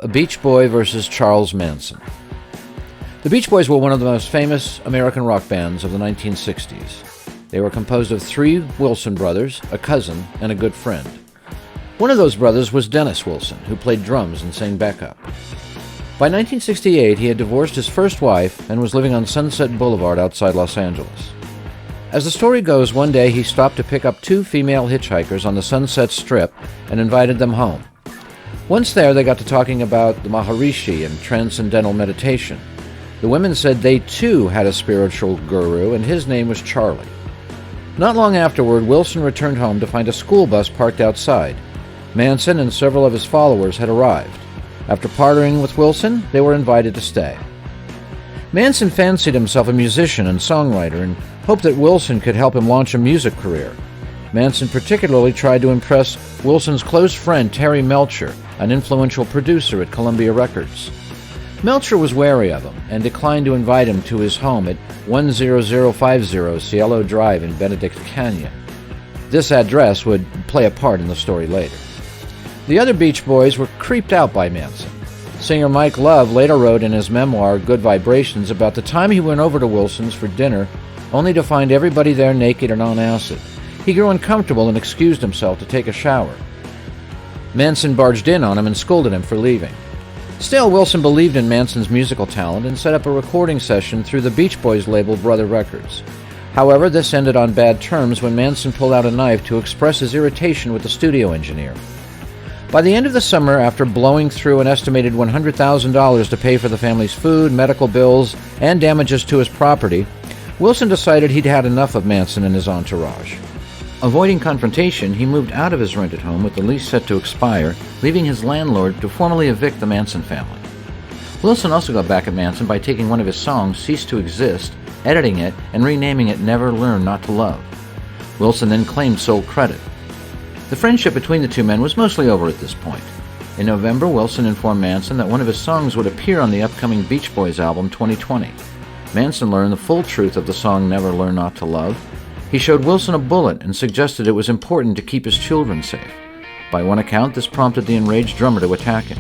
A Beach Boy versus Charles Manson. The Beach Boys were one of the most famous American rock bands of the 1960s. They were composed of three Wilson brothers, a cousin, and a good friend. One of those brothers was Dennis Wilson, who played drums and sang backup. By 1968, he had divorced his first wife and was living on Sunset Boulevard outside Los Angeles. As the story goes, one day he stopped to pick up two female hitchhikers on the Sunset Strip and invited them home. Once there, they got to talking about the Maharishi and transcendental meditation. The women said they too had a spiritual guru, and his name was Charlie. Not long afterward, Wilson returned home to find a school bus parked outside. Manson and several of his followers had arrived. After partying with Wilson, they were invited to stay. Manson fancied himself a musician and songwriter and hoped that Wilson could help him launch a music career. Manson particularly tried to impress Wilson's close friend Terry Melcher, an influential producer at Columbia Records. Melcher was wary of him and declined to invite him to his home at 10050 Cielo Drive in Benedict Canyon. This address would play a part in the story later. The other Beach Boys were creeped out by Manson. Singer Mike Love later wrote in his memoir, Good Vibrations, about the time he went over to Wilson's for dinner, only to find everybody there naked and on acid. He grew uncomfortable and excused himself to take a shower. Manson barged in on him and scolded him for leaving. Still, Wilson believed in Manson's musical talent and set up a recording session through the Beach Boys label Brother Records. However, this ended on bad terms when Manson pulled out a knife to express his irritation with the studio engineer. By the end of the summer, after blowing through an estimated $100,000 to pay for the family's food, medical bills, and damages to his property, Wilson decided he'd had enough of Manson and his entourage. Avoiding confrontation, he moved out of his rented home with the lease set to expire, leaving his landlord to formally evict the Manson family. Wilson also got back at Manson by taking one of his songs, Cease to Exist, editing it, and renaming it Never Learn Not to Love. Wilson then claimed sole credit. The friendship between the two men was mostly over at this point. In November, Wilson informed Manson that one of his songs would appear on the upcoming Beach Boys album 2020. Manson learned the full truth of the song Never Learn Not to Love. He showed Wilson a bullet and suggested it was important to keep his children safe. By one account, this prompted the enraged drummer to attack him.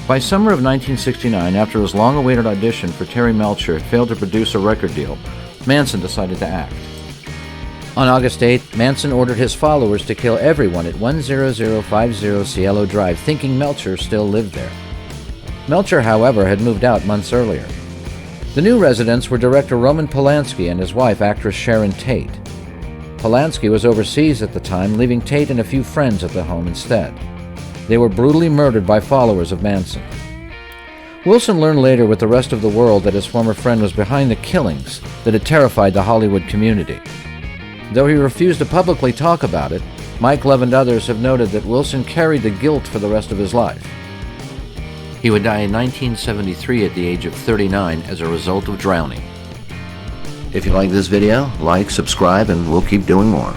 By summer of 1969, after his long-awaited audition for Terry Melcher failed to produce a record deal, Manson decided to act. On August 8th, Manson ordered his followers to kill everyone at 10050 Cielo Drive, thinking Melcher still lived there. Melcher, however, had moved out months earlier. The new residents were director Roman Polanski and his wife, actress Sharon Tate. Polanski was overseas at the time, leaving Tate and a few friends at the home instead. They were brutally murdered by followers of Manson. Wilson learned later with the rest of the world that his former friend was behind the killings that had terrified the Hollywood community. Though he refused to publicly talk about it, Mike Love and others have noted that Wilson carried the guilt for the rest of his life. He would die in 1973 at the age of 39 as a result of drowning. If you like this video, like, subscribe, and we'll keep doing more.